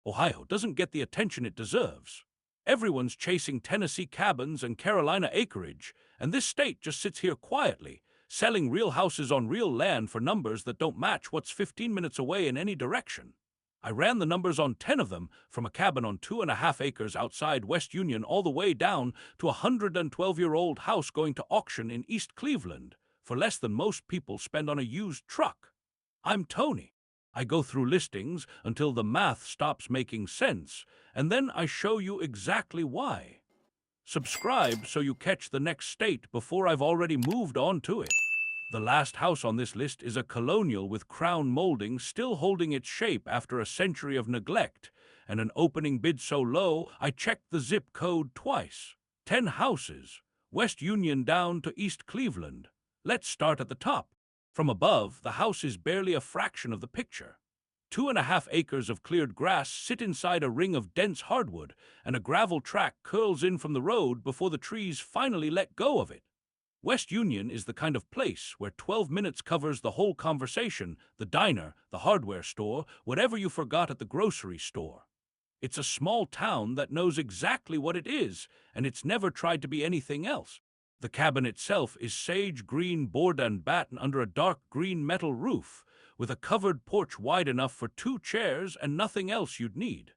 Ohio doesn't get the attention it deserves. Everyone's chasing Tennessee cabins and Carolina acreage, and this state just sits here quietly, selling real houses on real land for numbers that don't match what's 15 minutes away in any direction. I ran the numbers on 10 of them, from a cabin on 2.5 acres outside West Union all the way down to a 112-year-old house going to auction in East Cleveland, for less than most people spend on a used truck. I'm Tony. I go through listings until the math stops making sense, and then I show you exactly why. Subscribe so you catch the next state before I've already moved on to it. The last house on this list is a Colonial with crown molding still holding its shape after a century of neglect, and an opening bid so low I checked the zip code twice. 10 houses, West Union down to East Cleveland. Let's start at the top. From above, the house is barely a fraction of the picture. 2.5 acres of cleared grass sit inside a ring of dense hardwood, and a gravel track curls in from the road before the trees finally let go of it. West Union is the kind of place where 12 minutes covers the whole conversation, the diner, the hardware store, whatever you forgot at the grocery store. It's a small town that knows exactly what it is, and it's never tried to be anything else. The cabin itself is sage green board and batten under a dark green metal roof, with a covered porch wide enough for 2 chairs and nothing else you'd need.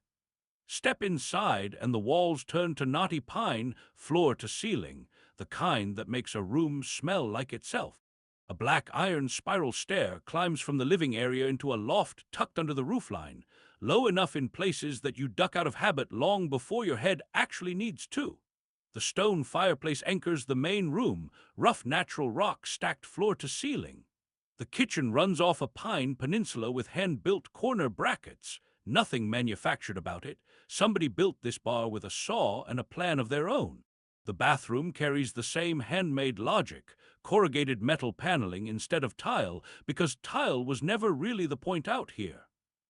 Step inside and the walls turn to knotty pine, floor to ceiling, the kind that makes a room smell like itself. A black iron spiral stair climbs from the living area into a loft tucked under the roofline, low enough in places that you duck out of habit long before your head actually needs to. The stone fireplace anchors the main room, rough natural rock stacked floor to ceiling. The kitchen runs off a pine peninsula with hand-built corner brackets, nothing manufactured about it. Somebody built this bar with a saw and a plan of their own. The bathroom carries the same handmade logic, corrugated metal paneling instead of tile, because tile was never really the point out here.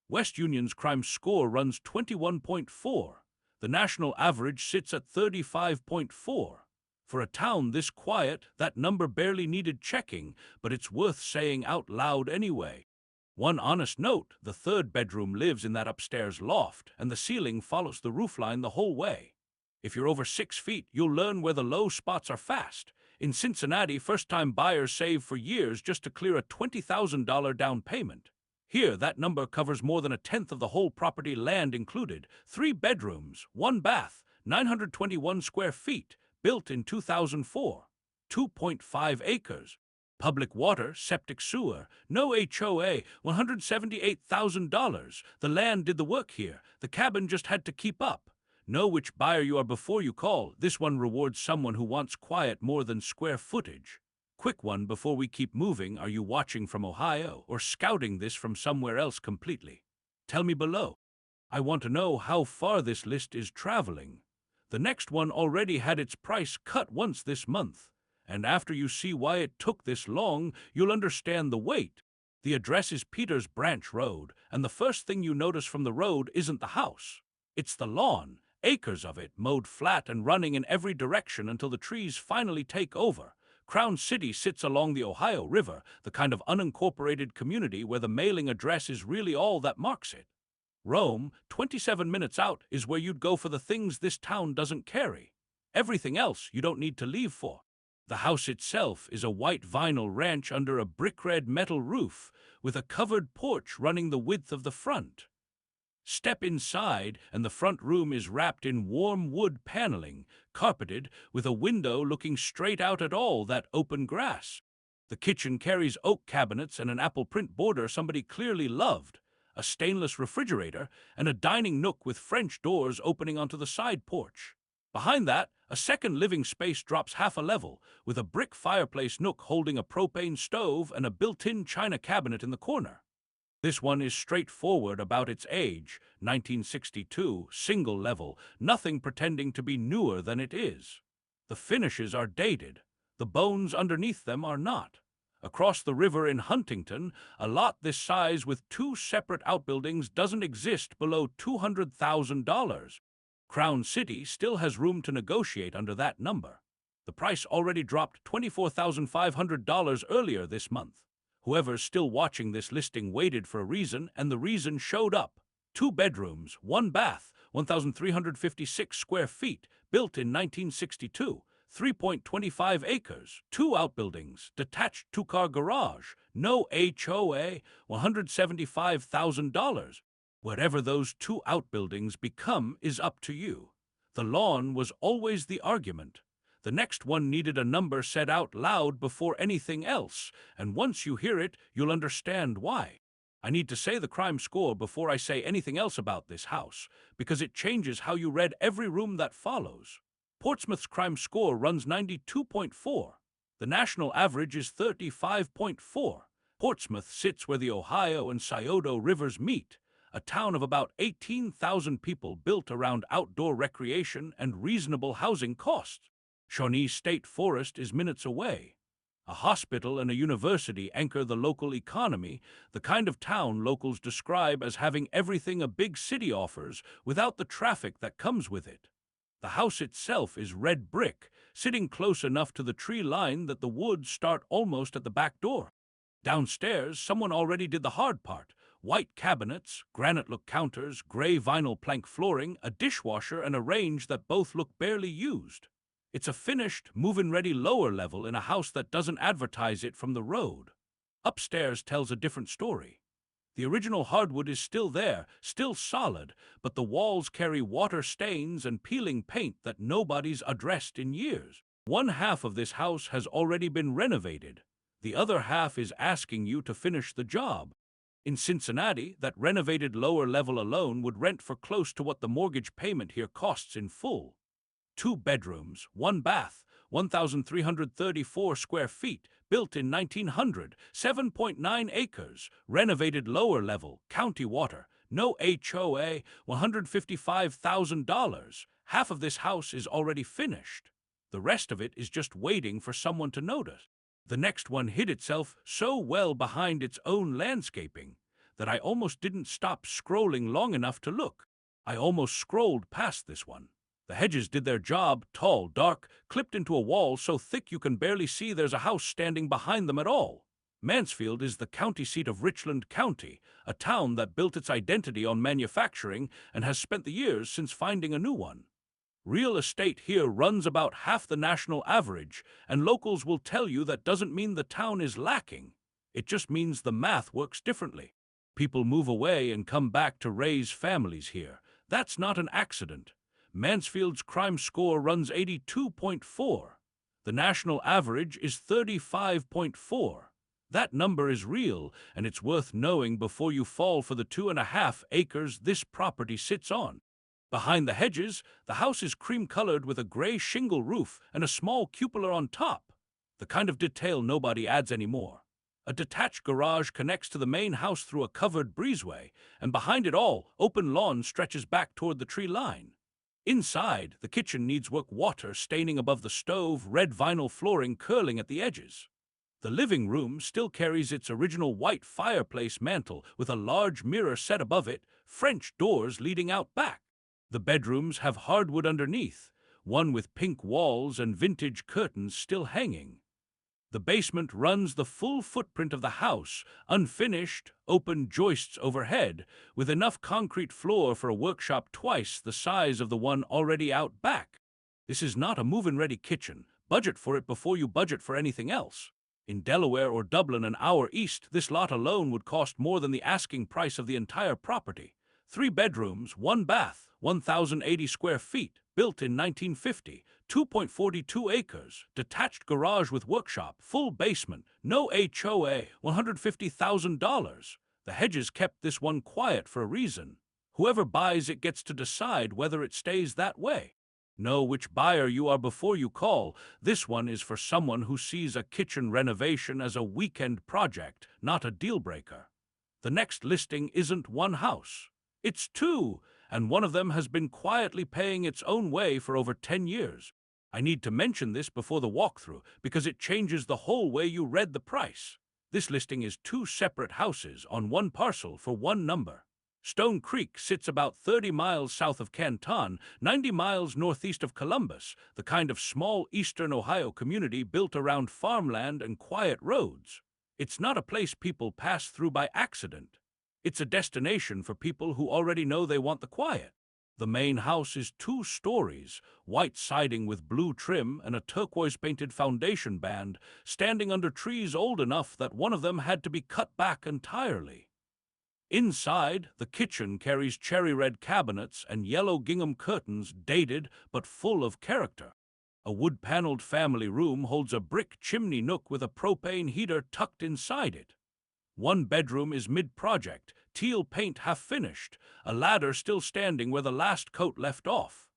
West Union's crime score runs 21.4. The national average sits at 35.4. For a town this quiet, that number barely needed checking, but it's worth saying out loud anyway. One honest note, the 3rd bedroom lives in that upstairs loft, and the ceiling follows the roofline the whole way. If you're over 6 feet, you'll learn where the low spots are fast. In Cincinnati, first-time buyers save for years just to clear a $20,000 down payment. Here, that number covers more than 1/10 of the whole property, land included. 3 bedrooms, 1 bath, 921 square feet, built in 2004. 2.5 acres. Public water, septic sewer, no HOA, $178,000. The land did the work here. The cabin just had to keep up. Know which buyer you are before you call. This one rewards someone who wants quiet more than square footage. Quick one before we keep moving. Are you watching from Ohio or scouting this from somewhere else completely? Tell me below. I want to know how far this list is traveling. The next one already had its price cut once this month, and after you see why it took this long, you'll understand the wait. The address is Peters Branch Road, and the first thing you notice from the road isn't the house. It's the lawn. Acres of it, mowed flat and running in every direction until the trees finally take over. Crown City sits along the Ohio River, the kind of unincorporated community where the mailing address is really all that marks it. Rome, 27 minutes out, is where you'd go for the things this town doesn't carry. Everything else you don't need to leave for. The house itself is a white vinyl ranch under a brick-red metal roof, with a covered porch running the width of the front. Step inside, and the front room is wrapped in warm wood paneling, carpeted, with a window looking straight out at all that open grass. The kitchen carries oak cabinets and an apple print border somebody clearly loved, a stainless refrigerator, and a dining nook with French doors opening onto the side porch. Behind that, a second living space drops half a level, with a brick fireplace nook holding a propane stove and a built-in china cabinet in the corner. This one is straightforward about its age, 1962, single level, nothing pretending to be newer than it is. The finishes are dated. The bones underneath them are not. Across the river in Huntington, a lot this size with 2 separate outbuildings doesn't exist below $200,000. Crown City still has room to negotiate under that number. The price already dropped $24,500 earlier this month. Whoever's still watching this listing waited for a reason, and the reason showed up. 2 bedrooms, 1 bath, 1,356 square feet, built in 1962, 3.25 acres, 2 outbuildings, detached 2-car garage, no HOA, $175,000. Whatever those 2 outbuildings become is up to you. The lawn was always the argument. The next one needed a number said out loud before anything else, and once you hear it, you'll understand why. I need to say the crime score before I say anything else about this house, because it changes how you read every room that follows. Portsmouth's crime score runs 92.4. The national average is 35.4. Portsmouth sits where the Ohio and Scioto rivers meet, a town of about 18,000 people built around outdoor recreation and reasonable housing costs. Shawnee State Forest is minutes away. A hospital and a university anchor the local economy, the kind of town locals describe as having everything a big city offers without the traffic that comes with it. The house itself is red brick, sitting close enough to the tree line that the woods start almost at the back door. Downstairs, someone already did the hard part. White cabinets, granite-look counters, gray vinyl plank flooring, a dishwasher, and a range that both look barely used. It's a finished, move-in-ready lower level in a house that doesn't advertise it from the road. Upstairs tells a different story. The original hardwood is still there, still solid, but the walls carry water stains and peeling paint that nobody's addressed in years. One half of this house has already been renovated. The other half is asking you to finish the job. In Cincinnati, that renovated lower level alone would rent for close to what the mortgage payment here costs in full. 2 bedrooms, 1 bath, 1,334 square feet, built in 1900, 7.9 acres, renovated lower level, county water, no HOA, $155,000. Half of this house is already finished. The rest of it is just waiting for someone to notice. The next one hid itself so well behind its own landscaping that I almost didn't stop scrolling long enough to look. I almost scrolled past this one. The hedges did their job, tall, dark, clipped into a wall so thick you can barely see there's a house standing behind them at all. Mansfield is the county seat of Richland County, a town that built its identity on manufacturing and has spent the years since finding a new one. Real estate here runs about half the national average, and locals will tell you that doesn't mean the town is lacking. It just means the math works differently. People move away and come back to raise families here. That's not an accident. Mansfield's crime score runs 82.4. The national average is 35.4. That number is real, and it's worth knowing before you fall for the 2.5 acres this property sits on. Behind the hedges, the house is cream-colored with a gray shingle roof and a small cupola on top, the kind of detail nobody adds anymore. A detached garage connects to the main house through a covered breezeway, and behind it all, open lawn stretches back toward the tree line. Inside, the kitchen needs work, water staining above the stove, red vinyl flooring curling at the edges. The living room still carries its original white fireplace mantel with a large mirror set above it, French doors leading out back. The bedrooms have hardwood underneath, one with pink walls and vintage curtains still hanging. The basement runs the full footprint of the house, unfinished, open joists overhead, with enough concrete floor for a workshop twice the size of the one already out back. This is not a move-in-ready kitchen. Budget for it before you budget for anything else. In Delaware or Dublin, an hour east, this lot alone would cost more than the asking price of the entire property. 3 bedrooms, 1 bath, 1,080 square feet, built in 1950, 2.42 acres, detached garage with workshop, full basement, no HOA, $150,000. The hedges kept this one quiet for a reason. Whoever buys it gets to decide whether it stays that way. Know which buyer you are before you call. This one is for someone who sees a kitchen renovation as a weekend project, not a deal-breaker. The next listing isn't one house. It's 2, and one of them has been quietly paying its own way for over 10 years. I need to mention this before the walkthrough because it changes the whole way you read the price. This listing is 2 separate houses on one parcel for one number. Stone Creek sits about 30 miles south of Canton, 90 miles northeast of Columbus, the kind of small eastern Ohio community built around farmland and quiet roads. It's not a place people pass through by accident. It's a destination for people who already know they want the quiet. The main house is 2 stories, white siding with blue trim and a turquoise-painted foundation band, standing under trees old enough that one of them had to be cut back entirely. Inside, the kitchen carries cherry-red cabinets and yellow gingham curtains, dated but full of character. A wood-paneled family room holds a brick chimney nook with a propane heater tucked inside it. One bedroom is mid-project, teal paint half-finished, a ladder still standing where the last coat left off.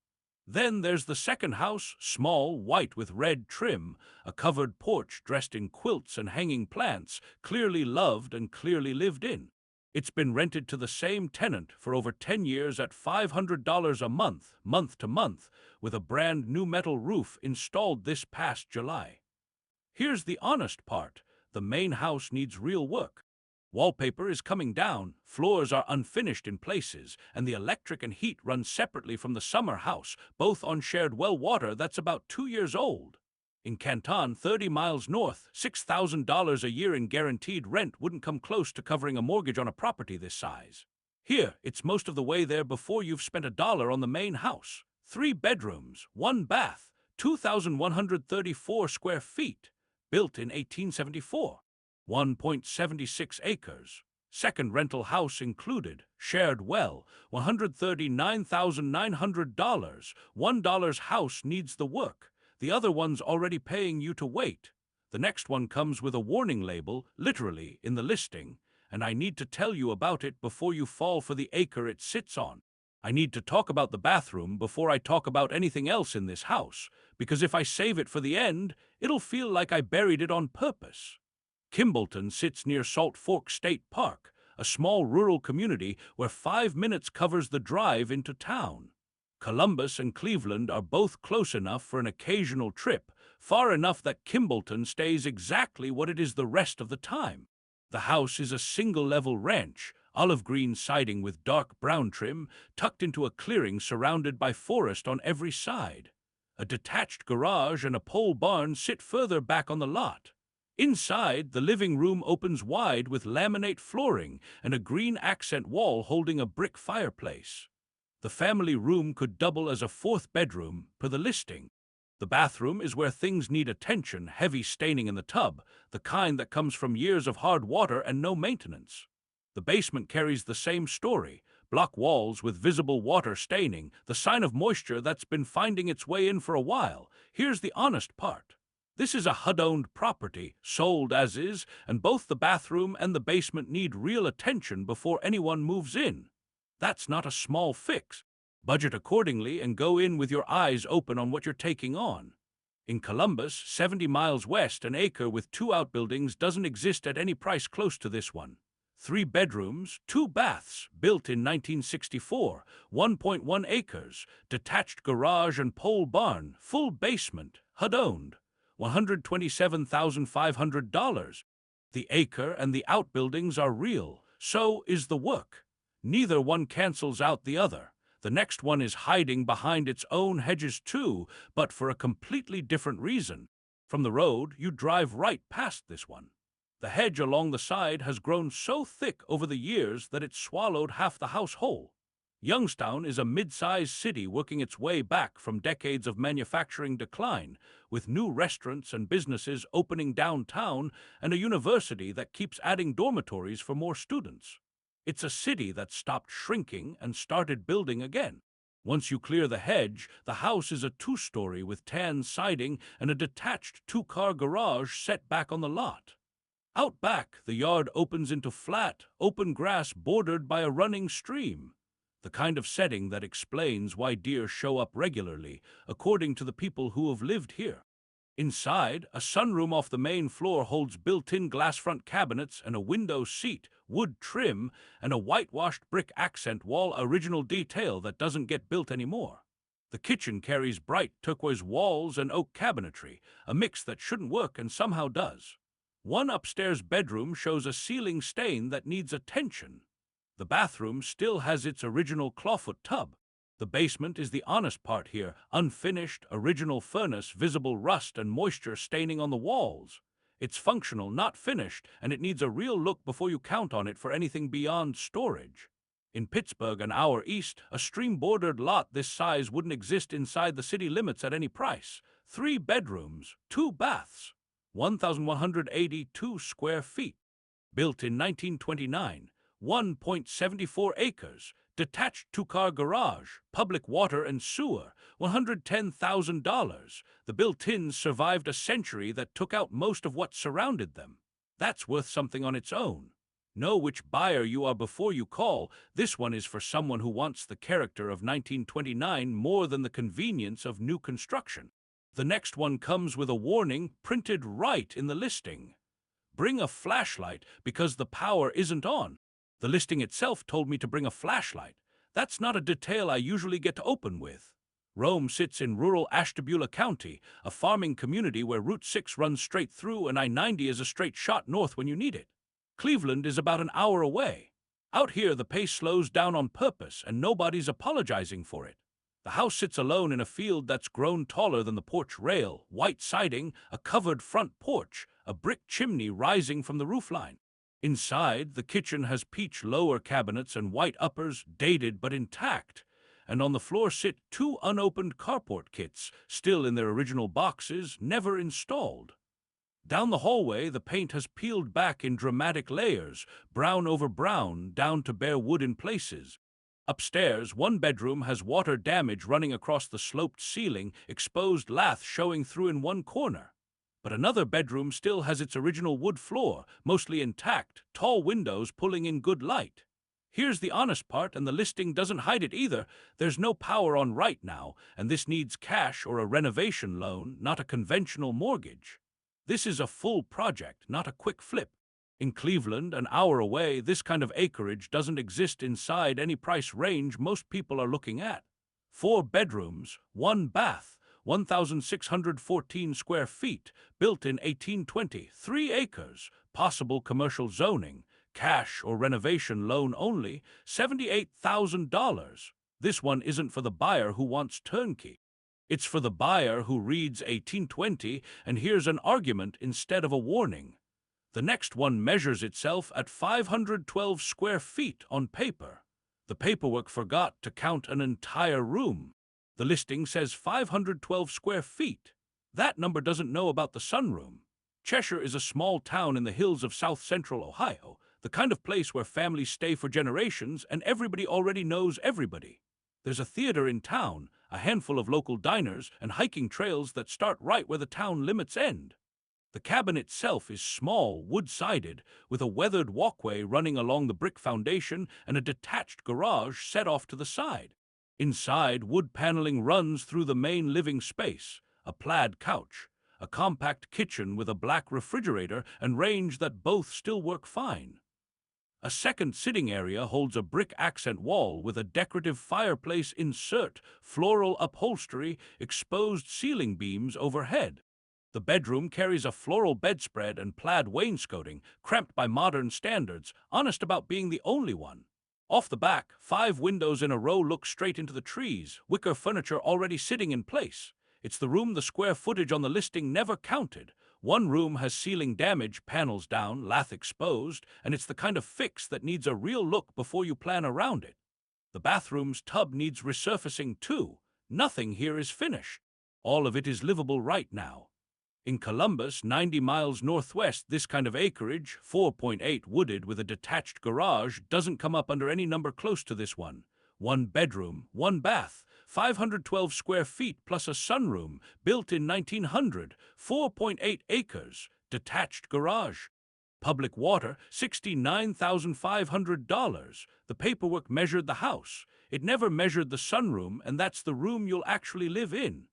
Then there's the second house, small, white with red trim, a covered porch dressed in quilts and hanging plants, clearly loved and clearly lived in. It's been rented to the same tenant for over 10 years at $500 a month, month to month, with a brand new metal roof installed this past July. Here's the honest part. The main house needs real work. Wallpaper is coming down, floors are unfinished in places, and the electric and heat run separately from the summer house, both on shared well water that's about 2 years old. In Canton, 30 miles north, $6,000 a year in guaranteed rent wouldn't come close to covering a mortgage on a property this size. Here, it's most of the way there before you've spent $1 on the main house. 3 bedrooms, 1 bath, 2,134 square feet, built in 1874. 1.76 acres. Second rental house included. Shared well, $139,900. $1 house needs the work. The other one's already paying you to wait. The next one comes with a warning label, literally, in the listing, and I need to tell you about it before you fall for the acre it sits on. I need to talk about the bathroom before I talk about anything else in this house, because if I save it for the end, it'll feel like I buried it on purpose. Kimbolton sits near Salt Fork State Park, a small rural community where 5 minutes covers the drive into town. Columbus and Cleveland are both close enough for an occasional trip, far enough that Kimbolton stays exactly what it is the rest of the time. The house is a single-level ranch, olive green siding with dark brown trim, tucked into a clearing surrounded by forest on every side. A detached garage and a pole barn sit further back on the lot. Inside, the living room opens wide with laminate flooring and a green accent wall holding a brick fireplace. The family room could double as a 4th bedroom, per the listing. The bathroom is where things need attention, heavy staining in the tub, the kind that comes from years of hard water and no maintenance. The basement carries the same story, block walls with visible water staining, the sign of moisture that's been finding its way in for a while. Here's the honest part. This is a HUD-owned property, sold as is, and both the bathroom and the basement need real attention before anyone moves in. That's not a small fix. Budget accordingly and go in with your eyes open on what you're taking on. In Columbus, 70 miles west, an acre with 2 outbuildings doesn't exist at any price close to this one. 3 bedrooms, 2 baths, built in 1964, 1.1 acres, detached garage and pole barn, full basement, HUD-owned, $127,500. The acre and the outbuildings are real, so is the work. Neither one cancels out the other. The next one is hiding behind its own hedges too, but for a completely different reason. From the road, you drive right past this one. The hedge along the side has grown so thick over the years that it's swallowed half the house whole. Youngstown is a mid-sized city working its way back from decades of manufacturing decline, with new restaurants and businesses opening downtown and a university that keeps adding dormitories for more students. It's a city that stopped shrinking and started building again. Once you clear the hedge, the house is a 2-story with tan siding and a detached 2-car garage set back on the lot. Out back, the yard opens into flat, open grass bordered by a running stream. The kind of setting that explains why deer show up regularly, according to the people who have lived here. Inside, a sunroom off the main floor holds built-in glass-front cabinets and a window seat, wood trim, and a whitewashed brick accent wall, original detail that doesn't get built anymore. The kitchen carries bright turquoise walls and oak cabinetry, a mix that shouldn't work and somehow does. One upstairs bedroom shows a ceiling stain that needs attention. The bathroom still has its original clawfoot tub. The basement is the honest part here, unfinished, original furnace, visible rust and moisture staining on the walls. It's functional, not finished, and it needs a real look before you count on it for anything beyond storage. In Pittsburgh, an hour east, a stream-bordered lot this size wouldn't exist inside the city limits at any price. 3 bedrooms, 2 baths, 1,182 square feet. Built in 1929, 1.74 acres, detached two-car garage, public water and sewer, $110,000. The built-ins survived a century that took out most of what surrounded them. That's worth something on its own. Know which buyer you are before you call. This one is for someone who wants the character of 1929 more than the convenience of new construction. The next one comes with a warning printed right in the listing. Bring a flashlight because the power isn't on. The listing itself told me to bring a flashlight. That's not a detail I usually get to open with. Rome sits in rural Ashtabula County, a farming community where Route 6 runs straight through and I-90 is a straight shot north when you need it. Cleveland is about an hour away. Out here, the pace slows down on purpose, and nobody's apologizing for it. The house sits alone in a field that's grown taller than the porch rail, white siding, a covered front porch, a brick chimney rising from the roofline. Inside, the kitchen has peach lower cabinets and white uppers, dated but intact, and on the floor sit 2 unopened carport kits, still in their original boxes, never installed. Down the hallway, the paint has peeled back in dramatic layers, brown over brown, down to bare wood in places. Upstairs, 1 bedroom has water damage running across the sloped ceiling, exposed lath showing through in one corner. But another bedroom still has its original wood floor, mostly intact, tall windows pulling in good light. Here's the honest part, and the listing doesn't hide it either. There's no power on right now, and this needs cash or a renovation loan, not a conventional mortgage. This is a full project, not a quick flip. In Cleveland, an hour away, this kind of acreage doesn't exist inside any price range most people are looking at. 4 bedrooms, 1 bath, 1,614 square feet, built in 1820, 3 acres, possible commercial zoning, cash or renovation loan only, $78,000. This one isn't for the buyer who wants turnkey. It's for the buyer who reads 1820 and hears an argument instead of a warning. The next one measures itself at 512 square feet on paper. The paperwork forgot to count an entire room. The listing says 512 square feet. That number doesn't know about the sunroom. Cheshire is a small town in the hills of south-central Ohio, the kind of place where families stay for generations and everybody already knows everybody. There's a theater in town, a handful of local diners, and hiking trails that start right where the town limits end. The cabin itself is small, wood-sided, with a weathered walkway running along the brick foundation and a detached garage set off to the side. Inside, wood paneling runs through the main living space, a plaid couch, a compact kitchen with a black refrigerator and range that both still work fine. A second sitting area holds a brick accent wall with a decorative fireplace insert, floral upholstery, exposed ceiling beams overhead. The bedroom carries a floral bedspread and plaid wainscoting, cramped by modern standards, honest about being the only one. Off the back, 5 windows in a row look straight into the trees, wicker furniture already sitting in place. It's the room the square footage on the listing never counted. One room has ceiling damage, panels down, lath exposed, and it's the kind of fix that needs a real look before you plan around it. The bathroom's tub needs resurfacing too. Nothing here is finished. All of it is livable right now. In Columbus, 90 miles northwest, this kind of acreage, 4.8 wooded with a detached garage, doesn't come up under any number close to this one. 1 bedroom, 1 bath, 512 square feet plus a sunroom, built in 1900, 4.8 acres, detached garage. Public water, $69,500. The paperwork measured the house. It never measured the sunroom, and that's the room you'll actually live in.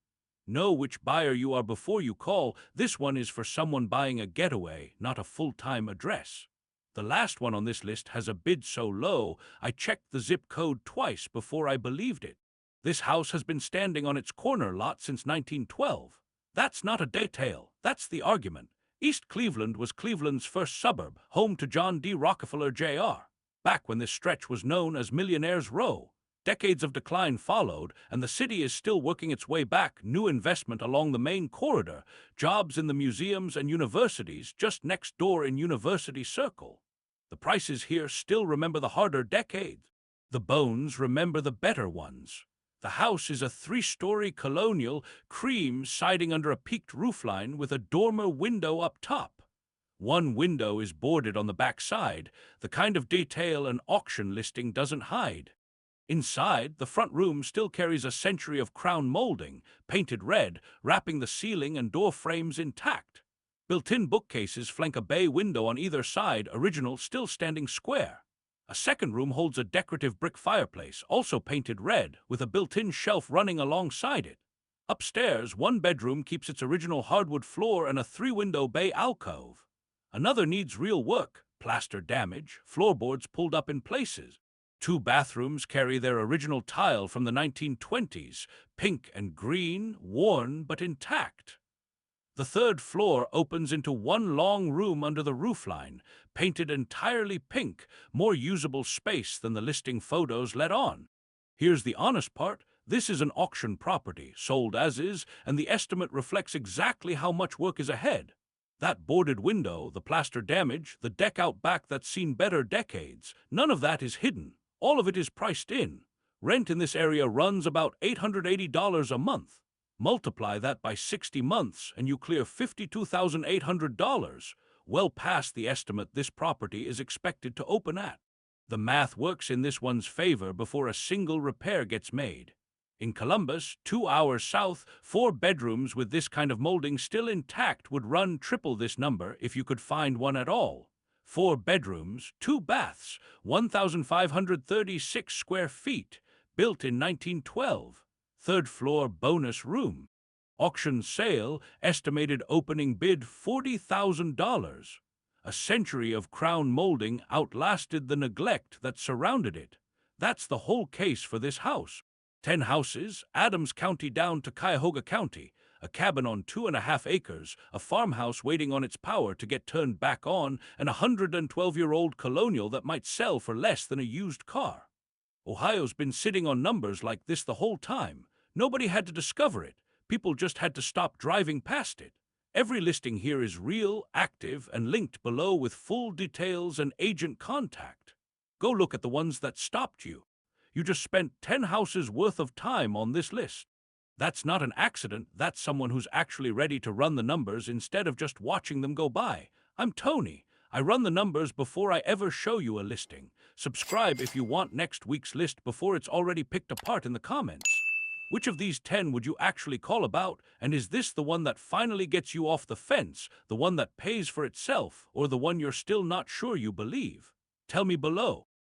Know which buyer you are before you call. This one is for someone buying a getaway, not a full-time address. The last one on this list has a bid so low, I checked the zip code twice before I believed it. This house has been standing on its corner lot since 1912. That's not a detail, that's the argument. East Cleveland was Cleveland's first suburb, home to John D. Rockefeller Jr., back when this stretch was known as Millionaire's Row. Decades of decline followed, and the city is still working its way back. New investment along the main corridor, jobs in the museums and universities just next door in University Circle. The prices here still remember the harder decades. The bones remember the better ones. The house is a 3-story colonial, cream siding under a peaked roofline with a dormer window up top. One window is boarded on the back side, the kind of detail an auction listing doesn't hide. Inside, the front room still carries a century of crown molding, painted red, wrapping the ceiling and door frames intact. Built-in bookcases flank a bay window on either side, original still standing square. A second room holds a decorative brick fireplace, also painted red, with a built-in shelf running alongside it. Upstairs, one bedroom keeps its original hardwood floor and a 3-window bay alcove. Another needs real work, plaster damage, floorboards pulled up in places. 2 bathrooms carry their original tile from the 1920s, pink and green, worn but intact. The 3rd floor opens into one long room under the roofline, painted entirely pink, more usable space than the listing photos let on. Here's the honest part. This is an auction property, sold as is, and the estimate reflects exactly how much work is ahead. That boarded window, the plaster damage, the deck out back that's seen better decades, none of that is hidden. All of it is priced in. Rent in this area runs about $880 a month. Multiply that by 60 months and you clear $52,800, well past the estimate this property is expected to open at. The math works in this one's favor before a single repair gets made. In Columbus, 2 hours south, 4 bedrooms with this kind of molding still intact would run triple this number if you could find one at all. 4 bedrooms, 2 baths, 1,536 square feet, built in 1912. 3rd floor bonus room. Auction sale, estimated opening bid $40,000. A century of crown molding outlasted the neglect that surrounded it. That's the whole case for this house. 10 houses, Adams County down to Cuyahoga County, a cabin on 2.5 acres, a farmhouse waiting on its power to get turned back on, and a 112-year-old Colonial that might sell for less than a used car. Ohio's been sitting on numbers like this the whole time. Nobody had to discover it. People just had to stop driving past it. Every listing here is real, active, and linked below with full details and agent contact. Go look at the ones that stopped you. You just spent 10 houses worth of time on this list. That's not an accident. That's someone who's actually ready to run the numbers instead of just watching them go by. I'm Tony. I run the numbers before I ever show you a listing. Subscribe if you want next week's list before it's already picked apart in the comments. Which of these 10 would you actually call about, and is this the one that finally gets you off the fence, the one that pays for itself, or the one you're still not sure you believe? Tell me below.